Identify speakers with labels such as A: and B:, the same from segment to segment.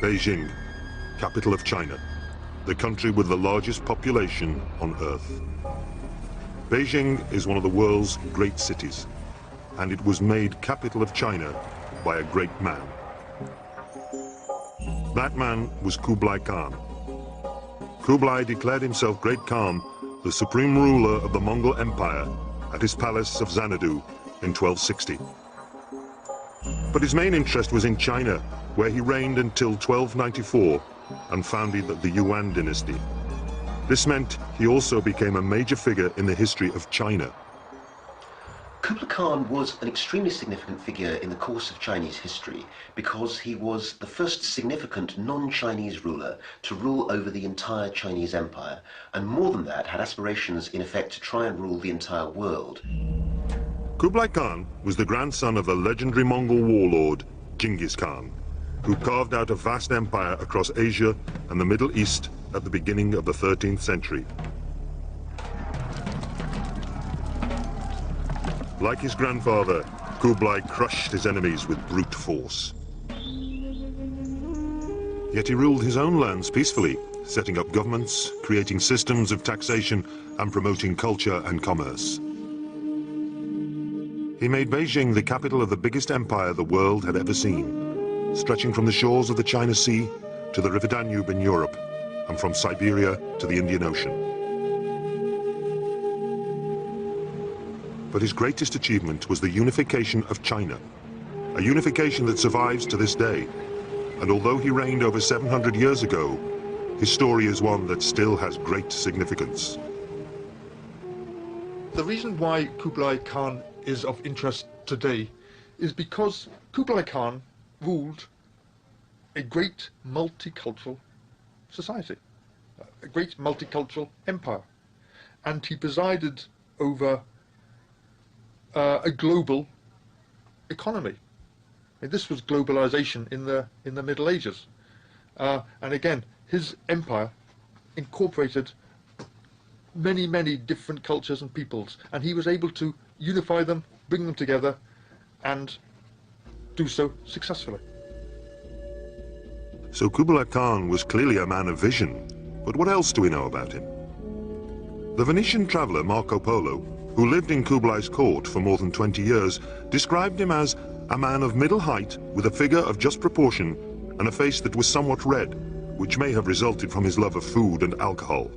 A: Beijing, capital of China, the country with the largest population on Earth. Beijing is one of the world's great cities, and it was made capital of China by a great man. That man was Kublai Kahn. Kublai declared himself Great Khan, the supreme ruler of the Mongol Empire, at his palace of Xanadu in 1260. But his main interest was in China, where he reigned until 1294 and founded the Yuan dynasty. This meant he also became a major figure in the history of China.
B: Kublai Khan was an extremely significant figure in the course of Chinese history because he was the first significant non-Chinese ruler to rule over the entire Chinese empire, and more than that, had aspirations in effect to try and rule the entire world.
A: Kublai Khan was the grandson of the legendary Mongol warlord Genghis Khan, who carved out a vast empire across Asia and the Middle East at the beginning of the 13th century. Like his grandfather, Kublai crushed his enemies with brute force. Yet he ruled his own lands peacefully, setting up governments, creating systems of taxation, and promoting culture and commerce. He made Beijing the capital of the biggest empire the world had ever seen, stretching from the shores of the China Sea to the River Danube in Europe, and from Siberia to the Indian Ocean. But his greatest achievement was the unification of China, a unification that survives to this day. And although he reigned over 700 years ago, his story is one that still has great significance.
C: The reason why Kublai Khan is of interest today is because Kublai Khan ruled a great multicultural society, a great multicultural empire, and he presided over a global economy. I mean, this was globalization in the Middle Ages, and again, his empire incorporated many different cultures and peoples, and he was able to unify them, bring them together, and do so successfully.
A: So Kublai Khan was clearly a man of vision, but what else do we know about him? The Venetian traveler Marco Polo, who lived in Kublai's court for more than 20 years, described him as a man of middle height with a figure of just proportion and a face that was somewhat red, which may have resulted from his love of food and alcohol.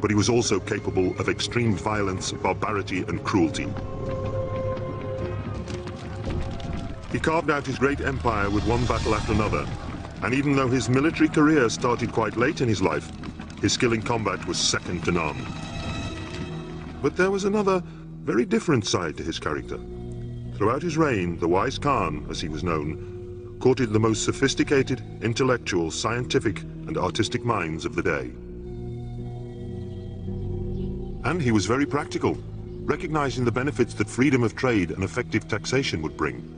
A: But he was also capable of extreme violence, barbarity, and cruelty. He carved out his great empire with one battle after another, and even though his military career started quite late in his life, his skill in combat was second to none. But there was another, very different side to his character. Throughout his reign, the wise Khan, as he was known, courted the most sophisticated, intellectual, scientific, and artistic minds of the day. And he was very practical, recognizing the benefits that freedom of trade and effective taxation would bring.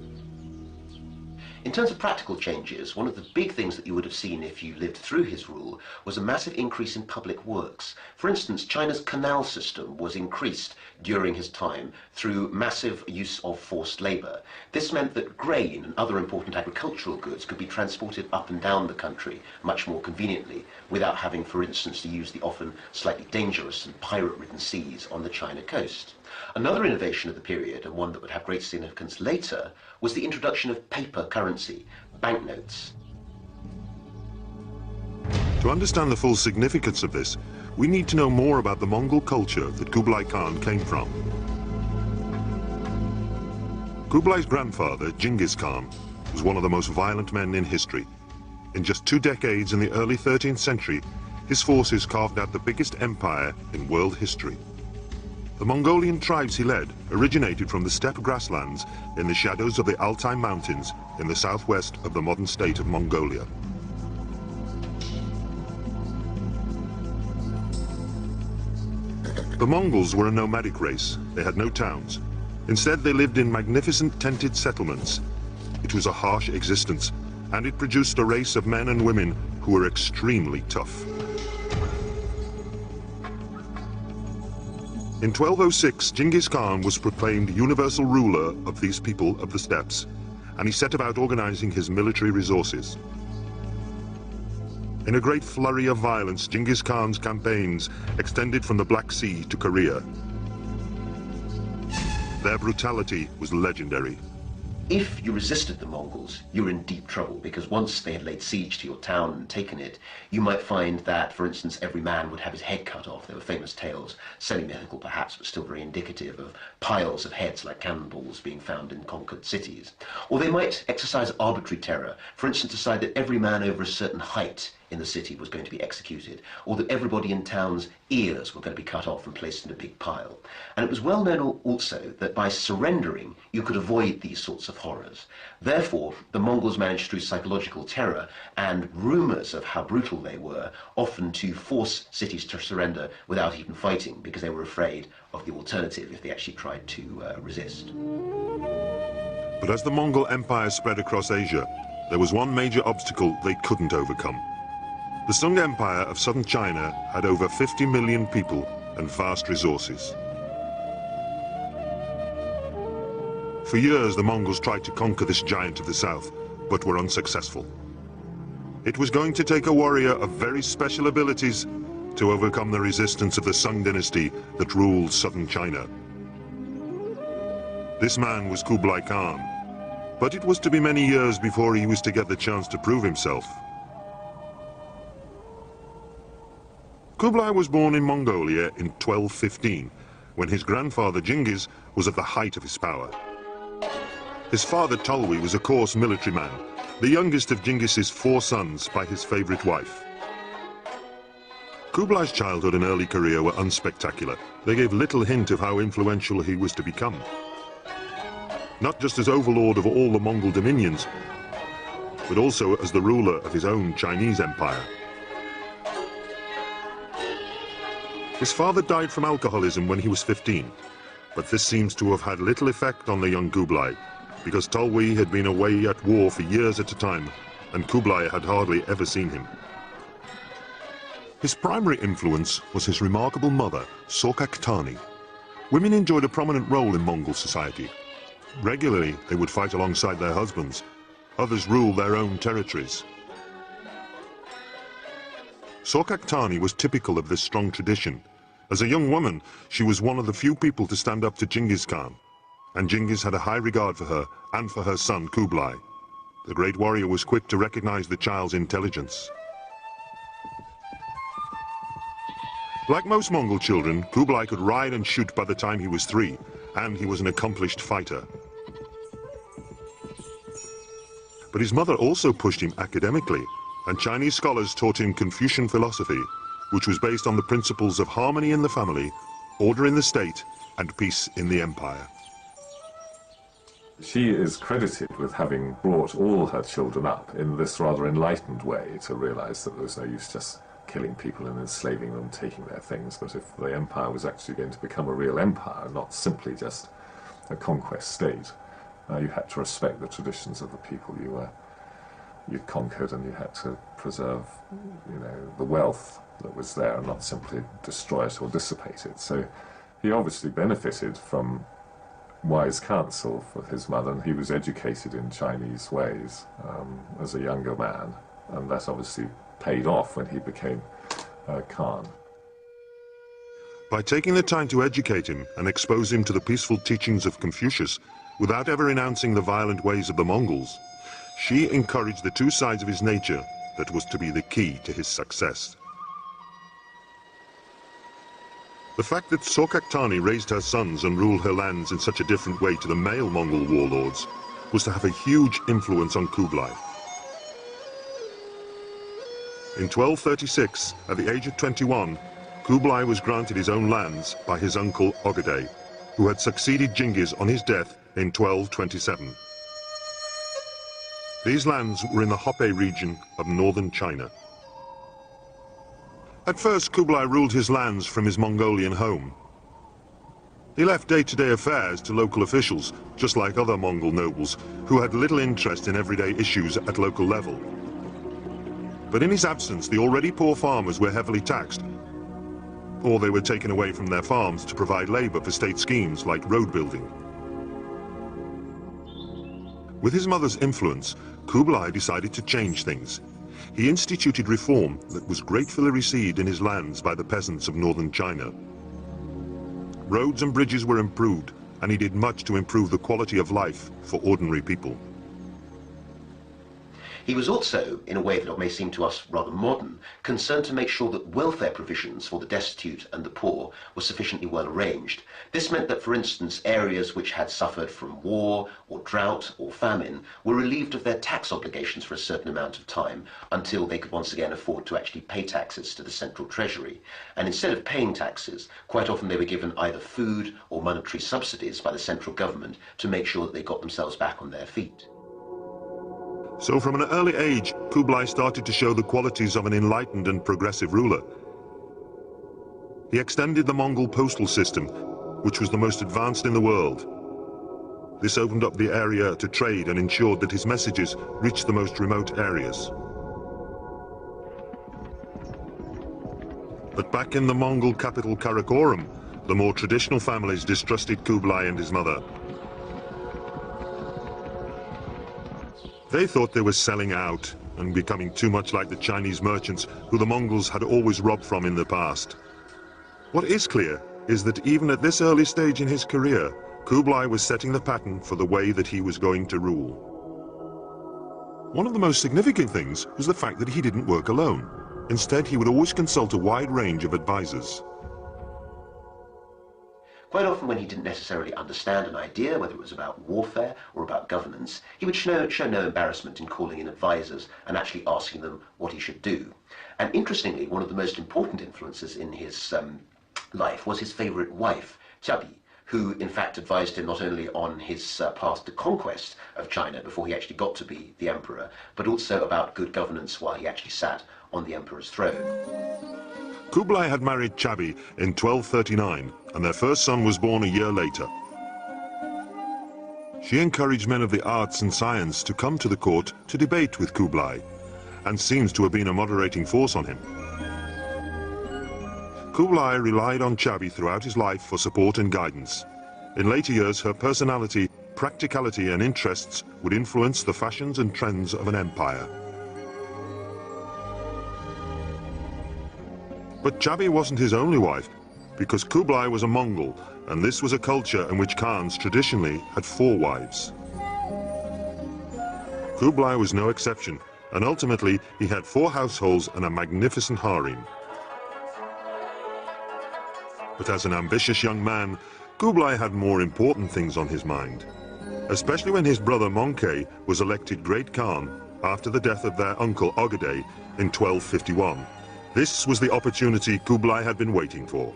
B: In terms of practical changes, one of the big things that you would have seen if you lived through his rule was a massive increase in public works. For instance, China's canal system was increased during his time through massive use of forced labor. This meant that grain and other important agricultural goods could be transported up and down the country much more conveniently, without having, for instance, to use the often slightly dangerous and pirate-ridden seas on the China coast. Another innovation of the period, and one that would have great significance later, was the introduction of paper currency, banknotes.
A: To understand the full significance of this, we need to know more about the Mongol culture that Kublai Khan came from. Kublai's grandfather, Genghis Khan, was one of the most violent men in history. In just 2 decades in the early 13th century, his forces carved out the biggest empire in world history. The Mongolian tribes he led originated from the steppe grasslands in the shadows of the Altai Mountains in the southwest of the modern state of Mongolia. The Mongols were a nomadic race. They had no towns. Instead, they lived in magnificent tented settlements. It was a harsh existence, and it produced a race of men and women who were extremely tough. In 1206, Genghis Khan was proclaimed universal ruler of these people of the steppes, and he set about organizing his military resources. In a great flurry of violence, Genghis Khan's campaigns extended from the Black Sea to Korea. Their brutality was legendary.
B: If you resisted the Mongols, you were in deep trouble, because once they had laid siege to your town and taken it, you might find that, for instance, every man would have his head cut off. There were famous tales, semi-mythical perhaps, but still very indicative, of piles of heads like cannonballs being found in conquered cities. Or they might exercise arbitrary terror, for instance, decide that every man over a certain height in the city was going to be executed, or that everybody in town's ears were going to be cut off and placed in a big pile. And it was well known also that by surrendering, you could avoid these sorts of horrors. Therefore, the Mongols managed through psychological terror and rumors of how brutal they were, often to force cities to surrender without even fighting, because they were afraid of the alternative if they actually tried to resist.
A: But as the Mongol Empire spread across Asia, there was one major obstacle they couldn't overcome. The Sung Empire of southern China had over 50 million people and vast resources. For years, the Mongols tried to conquer this giant of the south, but were unsuccessful. It was going to take a warrior of very special abilities to overcome the resistance of the Sung dynasty that ruled southern China. This man was Kublai Kahn, but it was to be many years before he was to get the chance to prove himself. Kublai was born in Mongolia in 1215, when his grandfather Genghis was at the height of his power. His father Tolui was a coarse military man, the youngest of Genghis's 4 sons by his favorite wife. Kublai's childhood and early career were unspectacular. They gave little hint of how influential he was to become. Not just as overlord of all the Mongol dominions, but also as the ruler of his own Chinese empire. His father died from alcoholism when he was 15, but this seems to have had little effect on the young Kublai, because Tolui had been away at war for years at a time, and Kublai had hardly ever seen him. His primary influence was his remarkable mother, Sorkaktani. Women enjoyed a prominent role in Mongol society. Regularly, they would fight alongside their husbands. Others ruled their own territories. Sorkaktani was typical of this strong tradition. As a young woman, she was one of the few people to stand up to Genghis Khan, and Genghis had a high regard for her and for her son Kublai. The great warrior was quick to recognize the child's intelligence. Like most Mongol children, Kublai could ride and shoot by the time he was 3, and he was an accomplished fighter. But his mother also pushed him academically, and Chinese scholars taught him Confucian philosophy, which was based on the principles of harmony in the family, order in the state, and peace in the empire.
D: She is credited with having brought all her children up in this rather enlightened way to realize that there was no use just killing people and enslaving them, taking their things, but if the empire was actually going to become a real empire, not simply just a conquest state, you had to respect the traditions of the people you'd conquered, and you had to preserve, the wealth that was there and not simply destroy it or dissipate it. So he obviously benefited from wise counsel for his mother, and he was educated in Chinese ways as a younger man, and that obviously paid off when he became Khan.
A: By taking the time to educate him and expose him to the peaceful teachings of Confucius, without ever renouncing the violent ways of the Mongols, she encouraged the 2 sides of his nature that was to be the key to his success. The fact that Sorkaktani raised her sons and ruled her lands in such a different way to the male Mongol warlords was to have a huge influence on Kublai. In 1236, at the age of 21, Kublai was granted his own lands by his uncle Ogadai, who had succeeded Genghis on his death in 1227. These lands were in the Hope region of northern China. At first, Kublai ruled his lands from his Mongolian home. He left day-to-day affairs to local officials, just like other Mongol nobles, who had little interest in everyday issues at local level. But in his absence, the already poor farmers were heavily taxed, or they were taken away from their farms to provide labor for state schemes like road building. With his mother's influence, Kublai decided to change things. He instituted reform that was gratefully received in his lands by the peasants of northern China. Roads and bridges were improved, and he did much to improve the quality of life for ordinary people.
B: He was also, in a way that may seem to us rather modern, concerned to make sure that welfare provisions for the destitute and the poor were sufficiently well arranged. This meant that, for instance, areas which had suffered from war or drought or famine were relieved of their tax obligations for a certain amount of time until they could once again afford to actually pay taxes to the central treasury. And instead of paying taxes, quite often they were given either food or monetary subsidies by the central government to make sure that they got themselves back on their feet.
A: So from an early age, Kublai started to show the qualities of an enlightened and progressive ruler. He extended the Mongol postal system, which was the most advanced in the world. This opened up the area to trade and ensured that his messages reached the most remote areas. But back in the Mongol capital Karakorum, the more traditional families distrusted Kublai and his mother. They thought they were selling out and becoming too much like the Chinese merchants who the Mongols had always robbed from in the past. What is clear is that even at this early stage in his career, Kublai was setting the pattern for the way that he was going to rule. One of the most significant things was the fact that he didn't work alone. Instead, he would always consult a wide range of advisors.
B: Quite often when he didn't necessarily understand an idea, whether it was about warfare or about governance, he would show no embarrassment in calling in advisors and actually asking them what he should do. And interestingly, one of the most important influences in his life was his favourite wife, Chabi, who in fact advised him not only on his path to conquest of China before he actually got to be the emperor, but also about good governance while he actually sat on the emperor's throne.
A: Kublai had married Chabi in 1239, and their first son was born a year later. She encouraged men of the arts and science to come to the court to debate with Kublai, and seems to have been a moderating force on him. Kublai relied on Chabi throughout his life for support and guidance. In later years, her personality, practicality and interests would influence the fashions and trends of an empire. But Chabi wasn't his only wife, because Kublai was a Mongol, and this was a culture in which Khans traditionally had 4 wives. Kublai was no exception, and ultimately he had 4 households and a magnificent harem. But as an ambitious young man, Kublai had more important things on his mind, especially when his brother Monkey was elected Great Khan after the death of their uncle Ogedei in 1251. This was the opportunity Kublai had been waiting for.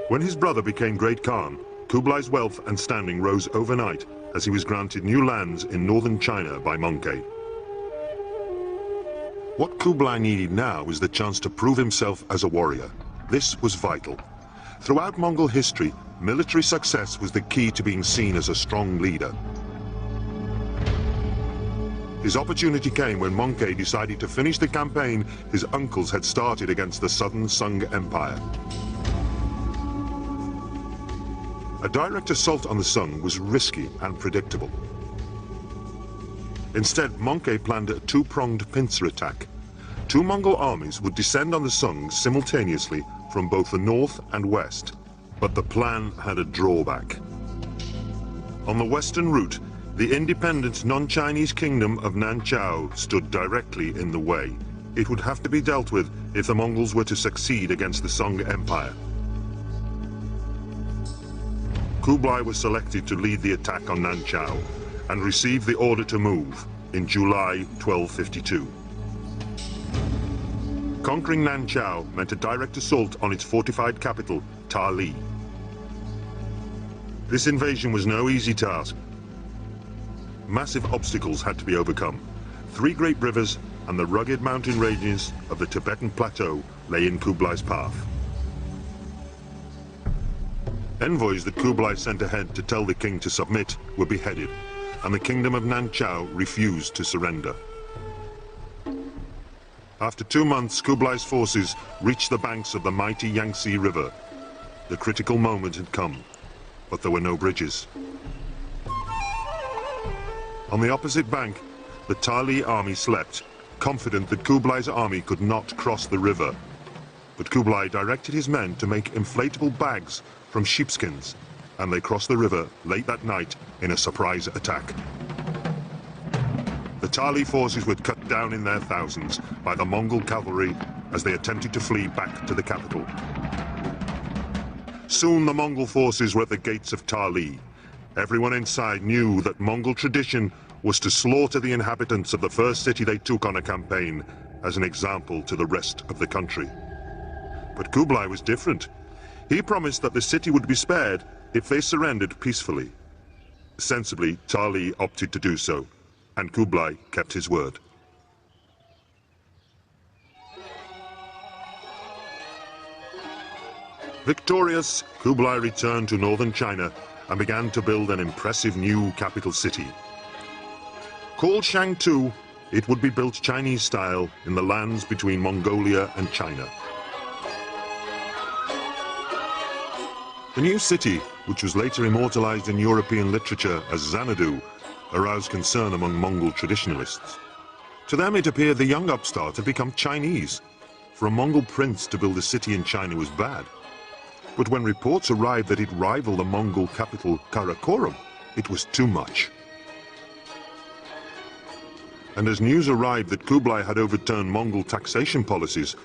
A: When his brother became Great Khan, Kublai's wealth and standing rose overnight as he was granted new lands in northern China by Monkey. What Kublai needed now was the chance to prove himself as a warrior. This was vital. Throughout Mongol history, military success was the key to being seen as a strong leader. His opportunity came when Monkey decided to finish the campaign his uncles had started against the southern Sung Empire. A direct assault on the Sung was risky and predictable. Instead, Monkey planned a 2-pronged pincer attack. 2 Mongol armies would descend on the Sung simultaneously from both the north and west. But the plan had a drawback. On the western route, the independent non-Chinese kingdom of Nanchao stood directly in the way. It would have to be dealt with if the Mongols were to succeed against the Sung Empire. Kublai was selected to lead the attack on Nanchao and received the order to move in July 1252. Conquering Nanchao meant a direct assault on its fortified capital, Tali. This invasion was no easy task. Massive obstacles had to be overcome. 3 great rivers and the rugged mountain ranges of the Tibetan plateau lay in Kublai's path. Envoys that Kublai sent ahead to tell the king to submit were beheaded, and the kingdom of Nanchao refused to surrender. After 2 months, Kublai's forces reached the banks of the mighty Yangtze River. The critical moment had come. but there were no bridges. On the opposite bank, the Tali army slept, confident that Kublai's army could not cross the river. But Kublai directed his men to make inflatable bags from sheepskins, and they crossed the river late that night in a surprise attack. The Tali forces were cut down in their thousands by the Mongol cavalry as they attempted to flee back to the capital. Soon the Mongol forces were at the gates of Tali. Everyone inside knew that Mongol tradition was to slaughter the inhabitants of the first city they took on a campaign as an example to the rest of the country. But Kublai was different. He promised that the city would be spared if they surrendered peacefully. Sensibly, Tali opted to do so, and Kublai kept his word. Victorious, Kublai returned to northern China and began to build an impressive new capital city. Called Shangtu, it would be built Chinese style in the lands between Mongolia and China. The new city, which was later immortalized in European literature as Xanadu, aroused concern among Mongol traditionalists. To them it appeared the young upstart had become Chinese. For a Mongol prince to build a city in China was bad. But when reports arrived that it rivaled the Mongol capital Karakorum, it was too much. And as news arrived that Kublai had overturned Mongol taxation policies,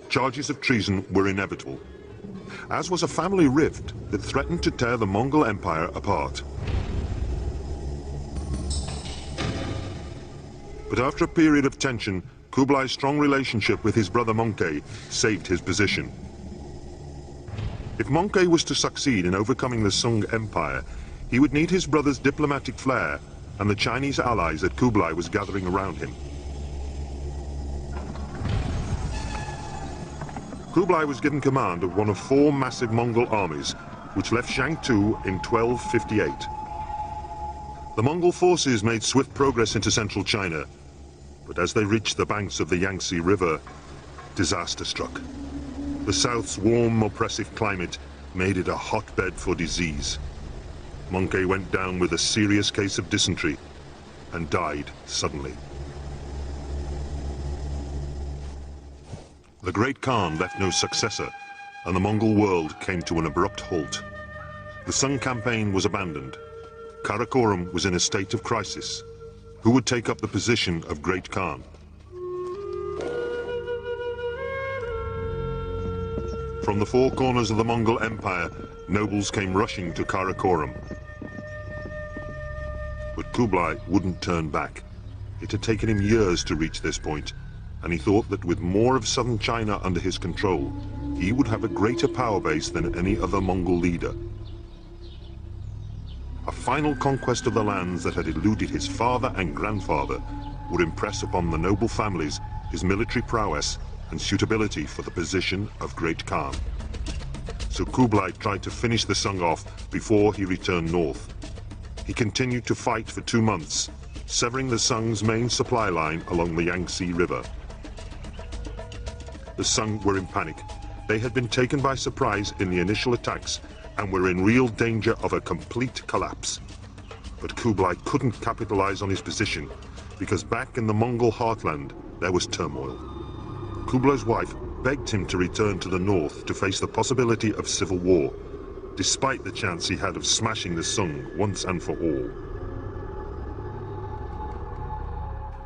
A: charges of treason were inevitable, as was a family rift that threatened to tear the Mongol Empire apart. But after a period of tension, Kublai's strong relationship with his brother Möngke saved his position. If Möngke was to succeed in overcoming the Sung Empire, he would need his brother's diplomatic flair and the Chinese allies that Kublai was gathering around him. Kublai was given command of one of 4 massive Mongol armies, which left Shangtu in 1258. The Mongol forces made swift progress into central China, but as they reached the banks of the Yangtze River, disaster struck. The south's warm, oppressive climate made it a hotbed for disease. Möngke went down with a serious case of dysentery and died suddenly. The great Khan left no successor, and the Mongol world came to an abrupt halt. The Sung campaign was abandoned. Karakorum was in a state of crisis. Who would take up the position of great Khan? From the 4 corners of the Mongol Empire, nobles came rushing to Karakorum. But Kublai wouldn't turn back. It had taken him years to reach this point, and he thought that with more of southern China under his control, he would have a greater power base than any other Mongol leader. A final conquest of the lands that had eluded his father and grandfather would impress upon the noble families his military prowess and suitability for the position of great Khan. So Kublai tried to finish the Sung off before he returned north. He continued to fight for 2 months, severing the Sung's main supply line along the Yangtze River. The Sung were in panic. They had been taken by surprise in the initial attacks and were in real danger of a complete collapse. But Kublai couldn't capitalize on his position, because back in the Mongol heartland there was turmoil. Kublai's wife begged him to return to the north to face the possibility of civil war, despite the chance he had of smashing the Sung once and for all.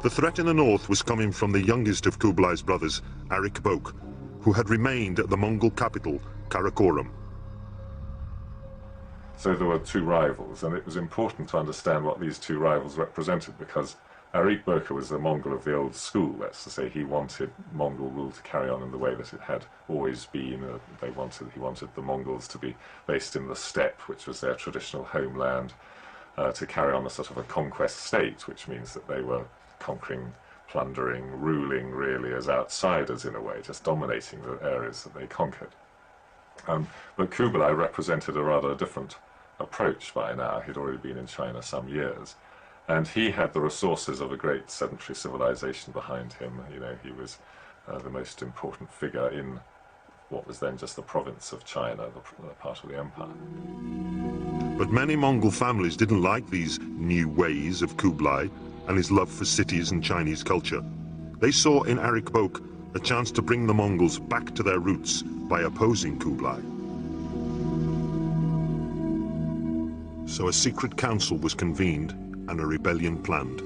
A: The threat in the north was coming from the youngest of Kublai's brothers, Arik Bok, who had remained at the Mongol capital, Karakorum.
D: So there were 2 rivals, and it was important to understand what these 2 rivals represented, because Arik Bok was a Mongol of the old school. That's to say, he wanted Mongol rule to carry on in the way that it had always been. He wanted the Mongols to be based in the steppe, which was their traditional homeland, to carry on a sort of a conquest state, which means that they were conquering, plundering, ruling really as outsiders in a way, just dominating the areas that they conquered. But Kublai represented a rather different approach by now. He'd already been in China some years, and he had the resources of a great sedentary civilization behind him. You know, he was the most important figure in what was then just the province of China, the part of the empire.
A: But many Mongol families didn't like these new ways of Kublai and his love for cities and Chinese culture. They saw in Arik Bok a chance to bring the Mongols back to their roots by opposing Kublai. So a secret council was convened and a rebellion planned.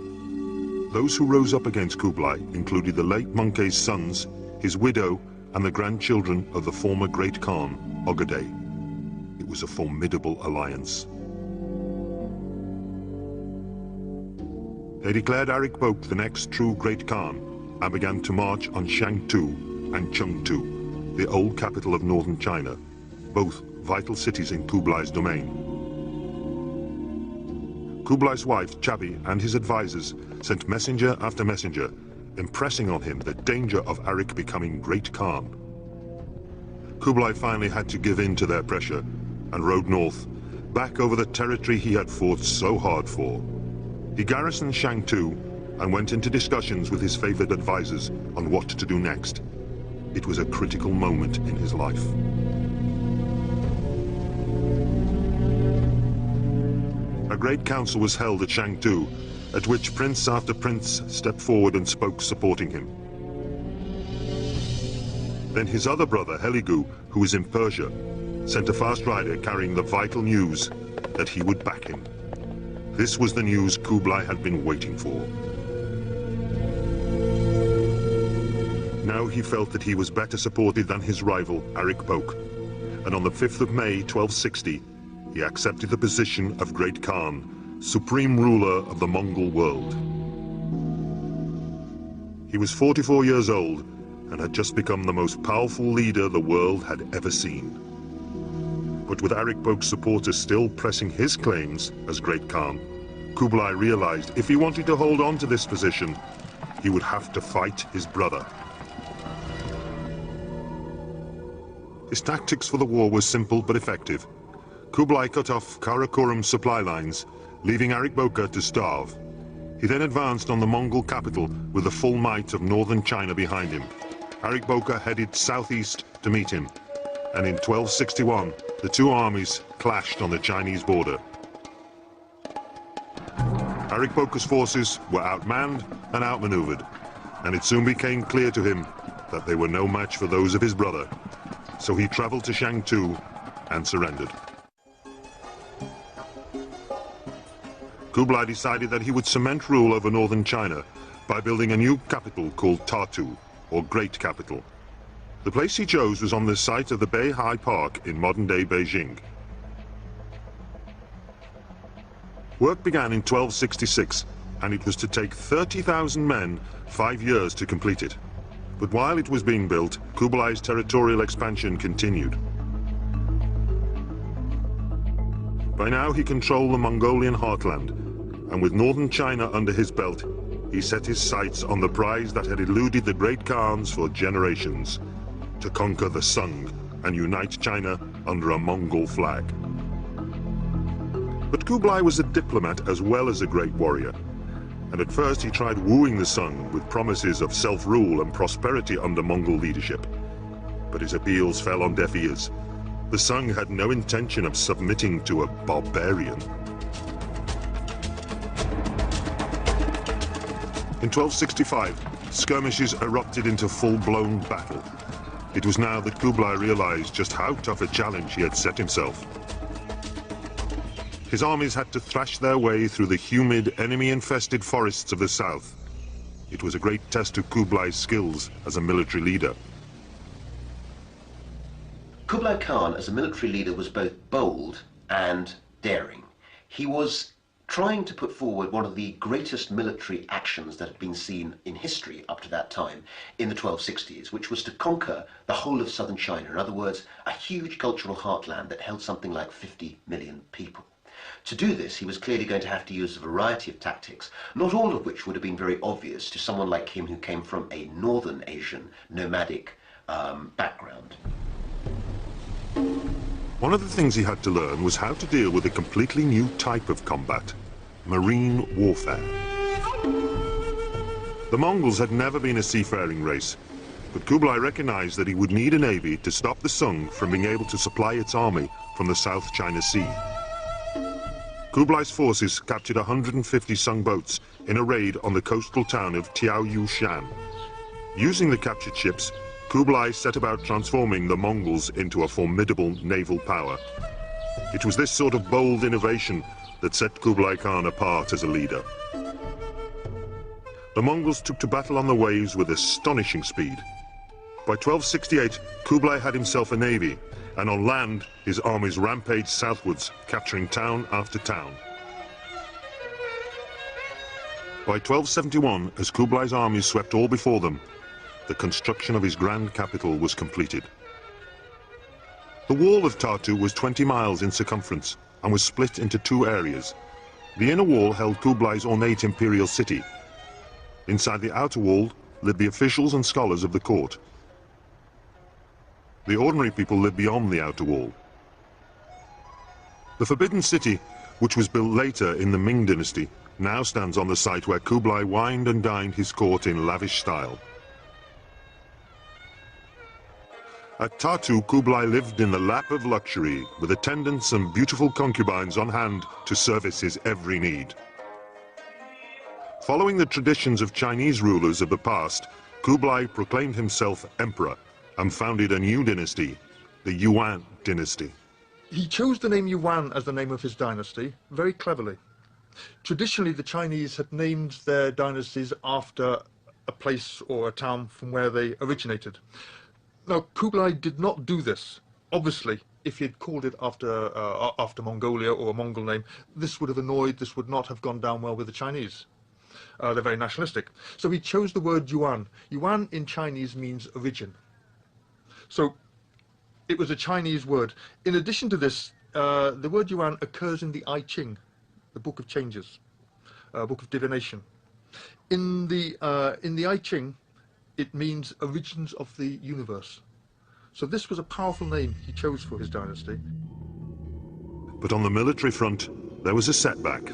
A: Those who rose up against Kublai included the late Möngke's sons, his widow, and the grandchildren of the former Great Khan, Ögedei. It was a formidable alliance. They declared Arik Bok the next true Great Khan and began to march on Shangtu and Chengtu, the old capital of northern China, both vital cities in Kublai's domain. Kublai's wife, Chabi, and his advisors sent messenger after messenger, impressing on him the danger of Arik becoming Great Khan. Kublai finally had to give in to their pressure and rode north, back over the territory he had fought so hard for. He garrisoned Shangtu and went into discussions with his favored advisors on what to do next. It was a critical moment in his life. A great council was held at Shangtu, at which prince after prince stepped forward and spoke supporting him. Then his other brother, Heligu, who was in Persia, sent a fast rider carrying the vital news that he would back him. This was the news Kublai had been waiting for. Now he felt that he was better supported than his rival, Arik Bok, and on the 5th of May, 1260, he accepted the position of Great Khan, supreme ruler of the Mongol world. He was 44 years old and had just become the most powerful leader the world had ever seen. But with Arik Bok's supporters still pressing his claims as Great Khan, Kublai realized if he wanted to hold on to this position, he would have to fight his brother. His tactics for the war were simple but effective. Kublai cut off Karakoram's supply lines, leaving Arik Boka to starve. He then advanced on the Mongol capital with the full might of northern China behind him. Arik Boka headed southeast to meet him, and in 1261, the two armies clashed on the Chinese border. Arik Boka's forces were outmanned and outmaneuvered, and it soon became clear to him that they were no match for those of his brother. So he traveled to Shangtu and surrendered. Kublai decided that he would cement rule over northern China by building a new capital called Tartu, or Great Capital. The place he chose was on the site of the Beihai Park in modern-day Beijing. Work began in 1266, and it was to take 30,000 men 5 years to complete it. But while it was being built, Kublai's territorial expansion continued. By now he controlled the Mongolian heartland, and with northern China under his belt, he set his sights on the prize that had eluded the Great Khans for generations, to conquer the Sung and unite China under a Mongol flag. But Kublai was a diplomat as well as a great warrior, and at first he tried wooing the Sung with promises of self-rule and prosperity under Mongol leadership. But his appeals fell on deaf ears. The Sung had no intention of submitting to a barbarian. In 1265, skirmishes erupted into full-blown battle. It was now that Kublai realized just how tough a challenge he had set himself. His armies had to thrash their way through the humid, enemy-infested forests of the south. It was a great test of Kublai's skills as a military leader.
B: Kublai Khan, as a military leader, was both bold and daring. He was trying to put forward one of the greatest military actions that had been seen in history up to that time in the 1260s, which was to conquer the whole of southern China. In other words, a huge cultural heartland that held something like 50 million people. To do this, he was clearly going to have to use a variety of tactics, not all of which would have been very obvious to someone like him who came from a northern Asian nomadic background.
A: One of the things he had to learn was how to deal with a completely new type of combat, marine warfare. The Mongols had never been a seafaring race, but Kublai recognized that he would need a navy to stop the Sung from being able to supply its army from the South China Sea. Kublai's forces captured 150 Sung boats in a raid on the coastal town of Tiaoyushan. Using the captured ships, Kublai set about transforming the Mongols into a formidable naval power. It was this sort of bold innovation that set Kublai Khan apart as a leader. The Mongols took to battle on the waves with astonishing speed. By 1268, Kublai had himself a navy, and on land, his armies rampaged southwards, capturing town after town. By 1271, as Kublai's armies swept all before them, the construction of his grand capital was completed. The wall of Tartu was 20 miles in circumference and was split into two areas. The inner wall held Kublai's ornate imperial city. Inside the outer wall lived the officials and scholars of the court. The ordinary people lived beyond the outer wall. The Forbidden City, which was built later in the Ming dynasty, now stands on the site where Kublai wined and dined his court in lavish style. At Tartu, Kublai lived in the lap of luxury, with attendants and beautiful concubines on hand to service his every need. Following the traditions of Chinese rulers of the past, Kublai proclaimed himself emperor and founded a new dynasty, the Yuan dynasty.
C: He chose the name Yuan as the name of his dynasty very cleverly. Traditionally, the Chinese had named their dynasties after a place or a town from where they originated. Now, Kublai did not do this. Obviously, if he had called it after Mongolia or a Mongol name, this would have annoyed, this would not have gone down well with the Chinese. They're very nationalistic. So he chose the word Yuan. Yuan in Chinese means origin. So it was a Chinese word. In addition to this, the word Yuan occurs in the I Ching, the Book of Changes, Book of Divination. In the I Ching, it means origins of the universe. So this was a powerful name he chose for his dynasty.
A: But on the military front, there was a setback.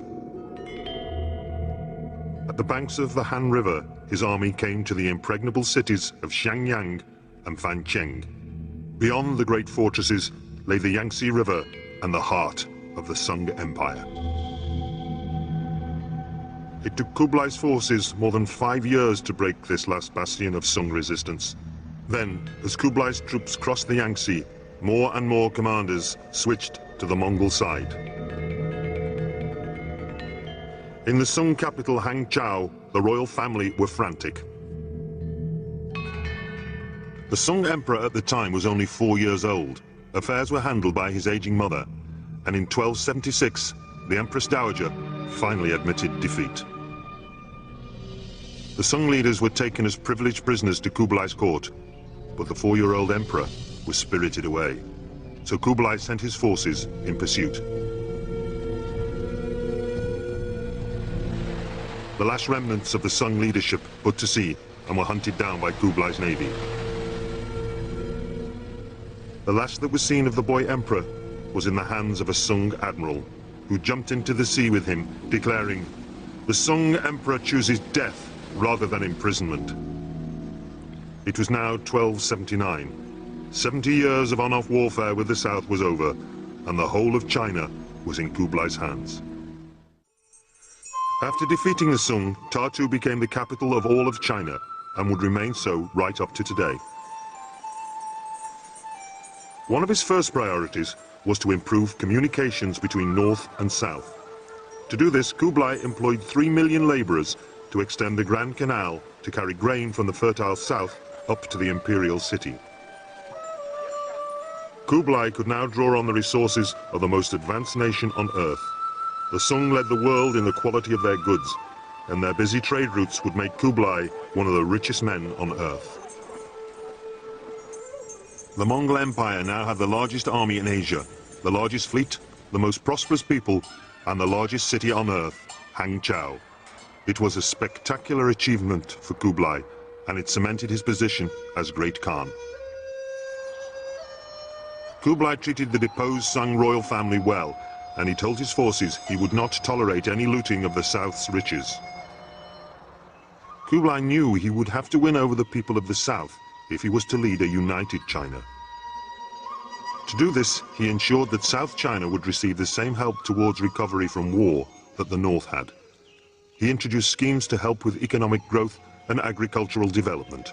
A: At the banks of the Han River, his army came to the impregnable cities of Xiangyang and Fancheng. Beyond the great fortresses lay the Yangtze River and the heart of the Sung Empire. It took Kublai's forces more than 5 years to break this last bastion of Sung resistance. Then, as Kublai's troops crossed the Yangtze, more and more commanders switched to the Mongol side. In the Sung capital Hangzhou, the royal family were frantic. The Sung emperor at the time was only 4 years old. Affairs were handled by his aging mother, and in 1276, the Empress Dowager finally admitted defeat. The Sung leaders were taken as privileged prisoners to Kublai's court, but the 4-year-old emperor was spirited away. So Kublai sent his forces in pursuit. The last remnants of the Sung leadership put to sea and were hunted down by Kublai's navy. The last that was seen of the boy emperor was in the hands of a Sung admiral, who jumped into the sea with him, declaring, "The Sung emperor chooses death rather than imprisonment." It was now 1279. 70 years of on-off warfare with the south was over, and the whole of China was in Kublai's hands. After defeating the Sung, Tartu became the capital of all of China, and would remain so right up to today. One of his first priorities was to improve communications between north and south. To do this, Kublai employed 3 million laborers to extend the Grand Canal to carry grain from the fertile south up to the imperial city. Kublai could now draw on the resources of the most advanced nation on earth. The Sung led the world in the quality of their goods, and their busy trade routes would make Kublai one of the richest men on earth. The Mongol Empire now had the largest army in Asia, the largest fleet, the most prosperous people, and the largest city on earth, Hangzhou. It was a spectacular achievement for Kublai, and it cemented his position as Great Khan. Kublai treated the deposed Sung royal family well, and he told his forces he would not tolerate any looting of the south's riches. Kublai knew he would have to win over the people of the south if he was to lead a united China. To do this, he ensured that South China would receive the same help towards recovery from war that the North had. He introduced schemes to help with economic growth and agricultural development.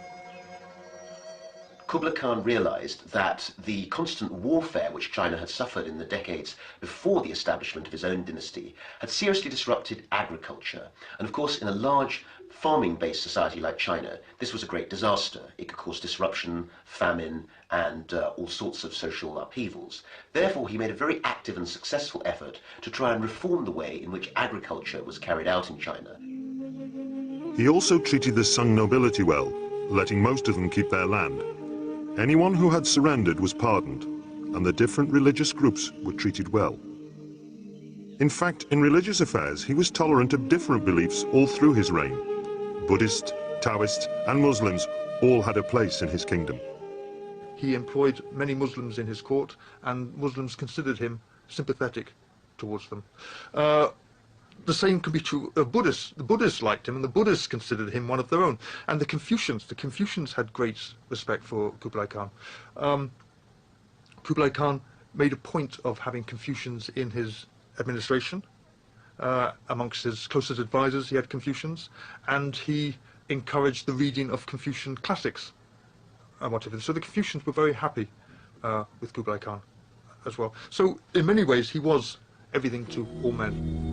B: Kublai Khan realized that the constant warfare which China had suffered in the decades before the establishment of his own dynasty had seriously disrupted agriculture. And of course, in a large farming-based society like China, this was a great disaster. It could cause disruption, famine, and all sorts of social upheavals. Therefore, he made a very active and successful effort to try and reform the way in which agriculture was carried out in China.
A: He also treated the Sung nobility well, letting most of them keep their land. Anyone who had surrendered was pardoned, and the different religious groups were treated well. In fact, in religious affairs, he was tolerant of different beliefs all through his reign. Buddhists, Taoists, and Muslims all had a place in his kingdom.
C: He employed many Muslims in his court, and Muslims considered him sympathetic towards them. The same can be true of Buddhists. The Buddhists liked him, and the Buddhists considered him one of their own. And the Confucians had great respect for Kublai Khan. Kublai Khan made a point of having Confucians in his administration. Amongst his closest advisors, he had Confucians, and he encouraged the reading of Confucian classics and whatever. So the Confucians were very happy with Kublai Khan as well. So in many ways, he was everything to all men.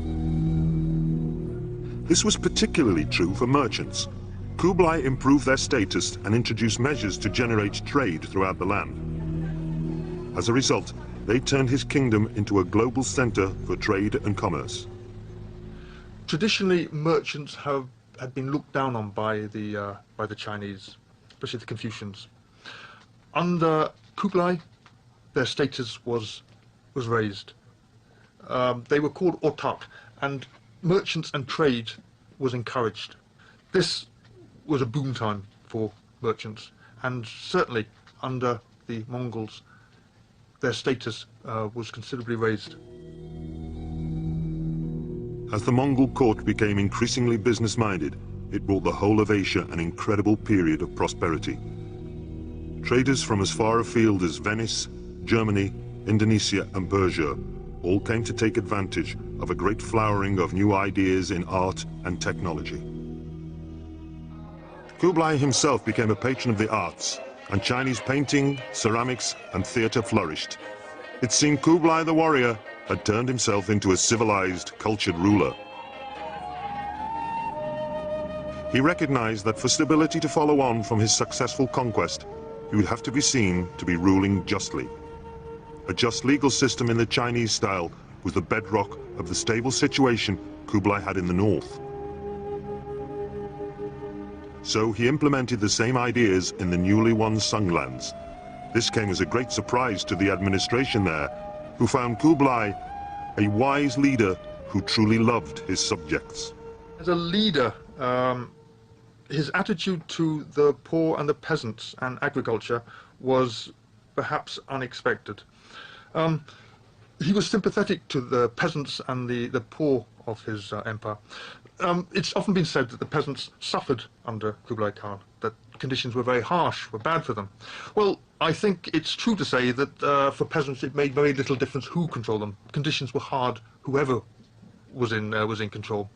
A: This was particularly true for merchants. Kublai improved their status and introduced measures to generate trade throughout the land. As a result, they turned his kingdom into a global center for trade and commerce.
C: Traditionally, merchants had been looked down on by the Chinese, especially the Confucians. Under Kublai, their status was raised. They were called autark, and merchants and trade was encouraged. This was a boom time for merchants, and certainly under the Mongols, their status was considerably raised.
A: As the Mongol court became increasingly business-minded, it brought the whole of Asia an incredible period of prosperity. Traders from as far afield as Venice, Germany, Indonesia, and Persia all came to take advantage of a great flowering of new ideas in art and technology. Kublai himself became a patron of the arts, and Chinese painting, ceramics, and theater flourished. It seemed Kublai the warrior had turned himself into a civilized, cultured ruler. He recognized that for stability to follow on from his successful conquest, he would have to be seen to be ruling justly. A just legal system in the Chinese style was the bedrock of the stable situation Kublai had in the north. So he implemented the same ideas in the newly won Sung lands. This came as a great surprise to the administration there, who found Kublai a wise leader who truly loved his subjects.
C: As a leader, his attitude to the poor and the peasants and agriculture was perhaps unexpected. He was sympathetic to the peasants and the poor of his empire. It's often been said that the peasants suffered under Kublai Khan, that conditions were very harsh, were bad for them. Well, I think it's true to say that for peasants it made very little difference who controlled them. Conditions were hard, whoever was in control.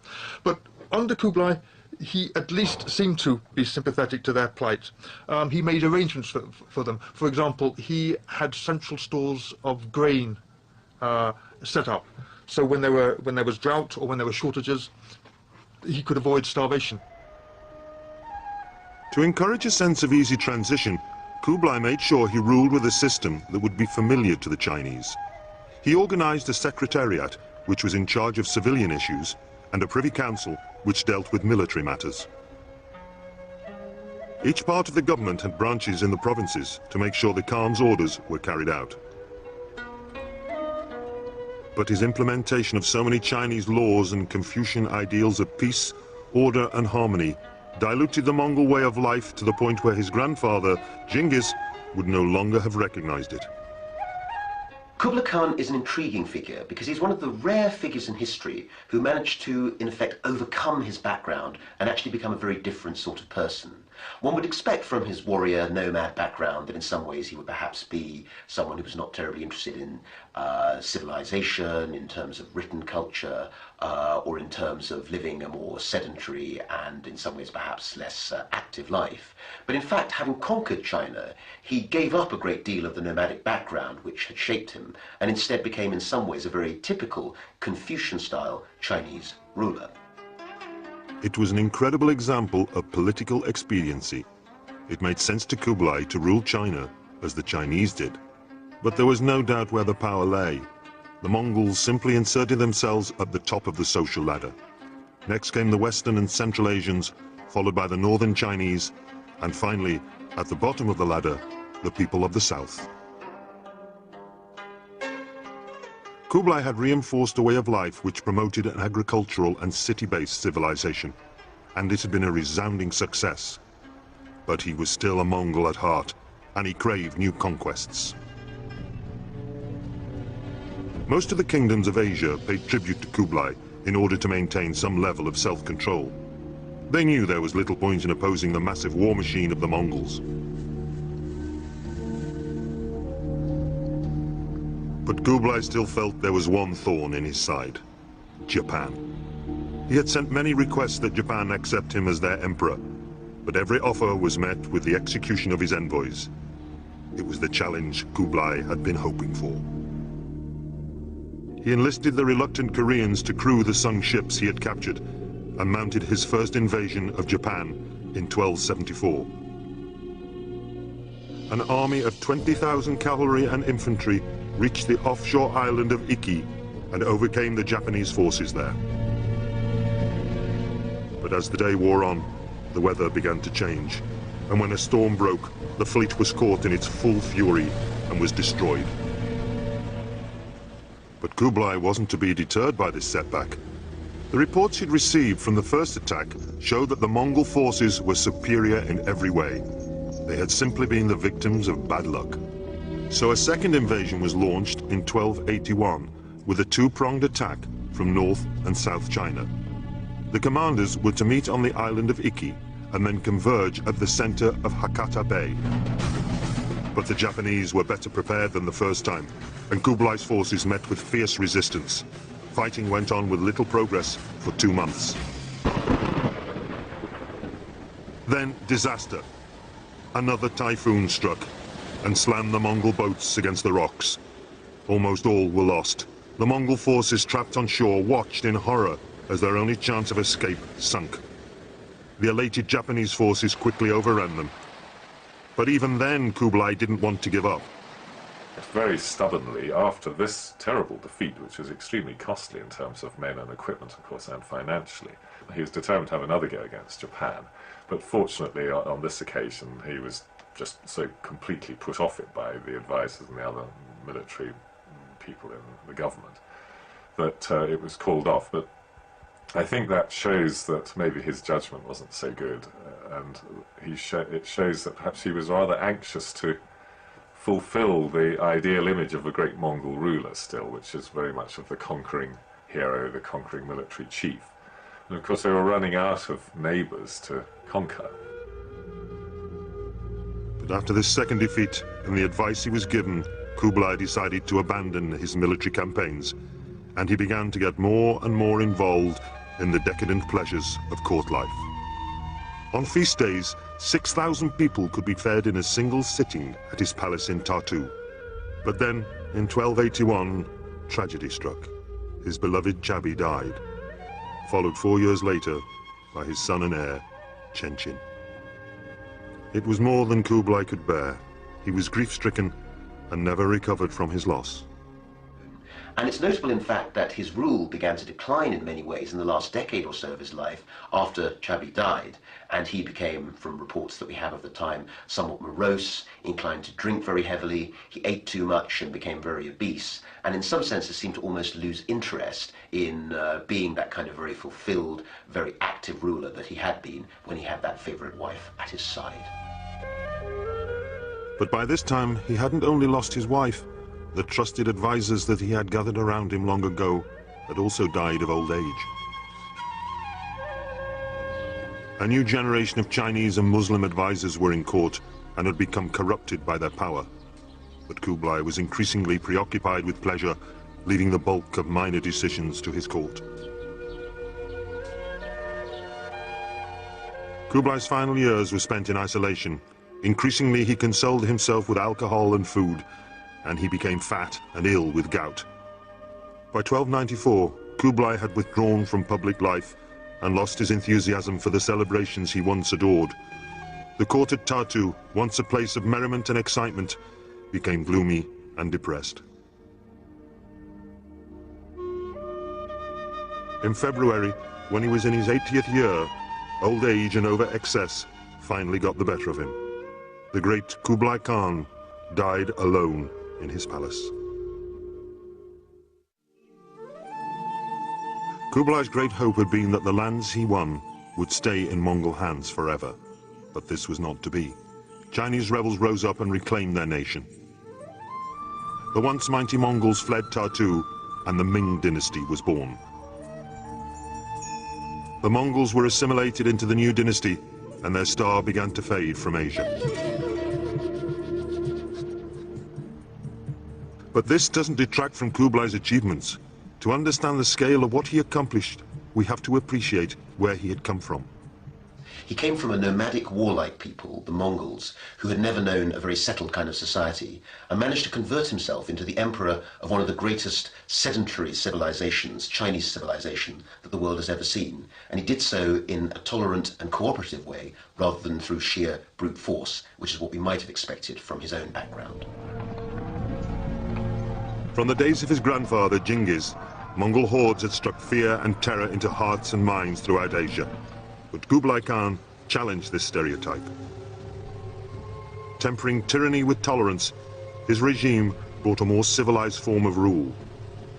C: But under Kublai, he at least seemed to be sympathetic to their plight. He made arrangements for them. For example, he had central stores of grain set up, so when there was drought or when there were shortages, he could avoid starvation.
A: To encourage a sense of easy transition, Kublai made sure he ruled with a system that would be familiar to the Chinese. He organized a secretariat which was in charge of civilian issues, and a privy council which dealt with military matters. Each part of the government had branches in the provinces to make sure the Khan's orders were carried out. But his implementation of so many Chinese laws and Confucian ideals of peace, order and harmony diluted the Mongol way of life to the point where his grandfather, Genghis, would no longer have recognized it.
B: Kublai Khan is an intriguing figure because he's one of the rare figures in history who managed to, in effect, overcome his background and actually become a very different sort of person. One would expect from his warrior nomad background that in some ways he would perhaps be someone who was not terribly interested in civilization, in terms of written culture, or in terms of living a more sedentary and in some ways perhaps less active life. But in fact, having conquered China, he gave up a great deal of the nomadic background which had shaped him and instead became in some ways a very typical Confucian-style Chinese ruler.
A: It was an incredible example of political expediency. It made sense to Kublai to rule China as the Chinese did. But there was no doubt where the power lay. The Mongols simply inserted themselves at the top of the social ladder. Next came the Western and Central Asians, followed by the Northern Chinese, and finally, at the bottom of the ladder, the people of the South. Kublai had reinforced a way of life which promoted an agricultural and city-based civilization, and it had been a resounding success. But he was still a Mongol at heart, and he craved new conquests. Most of the kingdoms of Asia paid tribute to Kublai in order to maintain some level of self-control. They knew there was little point in opposing the massive war machine of the Mongols. But Kublai still felt there was one thorn in his side: Japan. He had sent many requests that Japan accept him as their emperor, but every offer was met with the execution of his envoys. It was the challenge Kublai had been hoping for. He enlisted the reluctant Koreans to crew the sunk ships he had captured and mounted his first invasion of Japan in 1274. An army of 20,000 cavalry and infantry reached the offshore island of Iki and overcame the Japanese forces there. But as the day wore on, the weather began to change, and when a storm broke, the fleet was caught in its full fury and was destroyed. But Kublai wasn't to be deterred by this setback. The reports he'd received from the first attack showed that the Mongol forces were superior in every way. They had simply been the victims of bad luck. So a second invasion was launched in 1281 with a two-pronged attack from North and South China. The commanders were to meet on the island of Iki and then converge at the center of Hakata Bay. But the Japanese were better prepared than the first time, and Kublai's forces met with fierce resistance. Fighting went on with little progress for 2 months. Then disaster. Another typhoon struck and slammed the Mongol boats against the rocks. Almost all were lost. The Mongol forces trapped on shore watched in horror as their only chance of escape sunk. The elated Japanese forces quickly overran them. But even then, Kublai didn't want to give up.
D: Very stubbornly, after this terrible defeat, which was extremely costly in terms of men and equipment, of course, and financially, he was determined to have another go against Japan. But fortunately, on this occasion, he was just so completely put off it by the advisors and the other military people in the government that it was called off. But I think that shows that maybe his judgment wasn't so good, and it shows that perhaps he was rather anxious to fulfill the ideal image of a great Mongol ruler still, which is very much of the conquering hero, the conquering military chief. And of course they were running out of neighbours to conquer.
A: But after this second defeat and the advice he was given, Kublai decided to abandon his military campaigns, and he began to get more and more involved in the decadent pleasures of court life. On feast days, 6,000 people could be fed in a single sitting at his palace in Tartu. But then, in 1281, tragedy struck. His beloved Chabi died, followed 4 years later by his son and heir, Chenchin. It was more than Kublai could bear. He was grief-stricken and never recovered from his loss.
B: And it's notable, in fact, that his rule began to decline in many ways in the last decade or so of his life after Chabi died, and he became, from reports that we have of the time, somewhat morose, inclined to drink very heavily. He ate too much and became very obese, and in some senses seemed to almost lose interest in being that kind of very fulfilled, very active ruler that he had been when he had that favorite wife at his side.
A: But by this time, he hadn't only lost his wife. the trusted advisors that he had gathered around him long ago had also died of old age. A new generation of Chinese and Muslim advisors were in court and had become corrupted by their power. But Kublai was increasingly preoccupied with pleasure, leaving the bulk of minor decisions to his court. Kublai's final years were spent in isolation. Increasingly, he consoled himself with alcohol and food, and he became fat and ill with gout. By 1294, Kublai had withdrawn from public life and lost his enthusiasm for the celebrations he once adored. The court at Tartu, once a place of merriment and excitement, became gloomy and depressed. In February, when he was in his 80th year, old age and over-excess finally got the better of him. The great Kublai Kahn died alone in his palace. Kublai's great hope had been that the lands he won would stay in Mongol hands forever. But this was not to be. Chinese rebels rose up and reclaimed their nation. The once mighty Mongols fled Tartu, and the Ming dynasty was born. The Mongols were assimilated into the new dynasty, and their star began to fade from Asia. But this doesn't detract from Kublai's achievements. To understand the scale of what he accomplished, we have to appreciate where he had come from.
B: He came from a nomadic, warlike people, the Mongols, who had never known a very settled kind of society, and managed to convert himself into the emperor of one of the greatest sedentary civilizations, Chinese civilization, that the world has ever seen. And he did so in a tolerant and cooperative way, rather than through sheer brute force, which is what we might have expected from his own background.
A: From the days of his grandfather, Genghis, Mongol hordes had struck fear and terror into hearts and minds throughout Asia. But Kublai Khan challenged this stereotype. Tempering tyranny with tolerance, his regime brought a more civilized form of rule.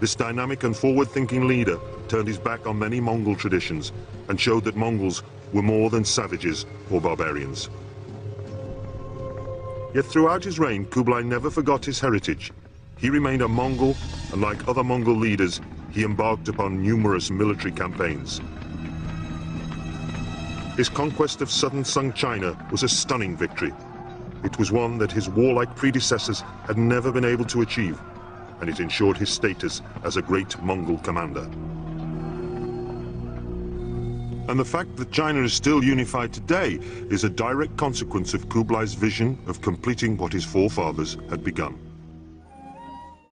A: This dynamic and forward-thinking leader turned his back on many Mongol traditions and showed that Mongols were more than savages or barbarians. Yet throughout his reign, Kublai never forgot his heritage. He remained a Mongol, and like other Mongol leaders, he embarked upon numerous military campaigns. His conquest of southern Sung China was a stunning victory. It was one that his warlike predecessors had never been able to achieve, and it ensured his status as a great Mongol commander. And the fact that China is still unified today is a direct consequence of Kublai's vision of completing what his forefathers had begun.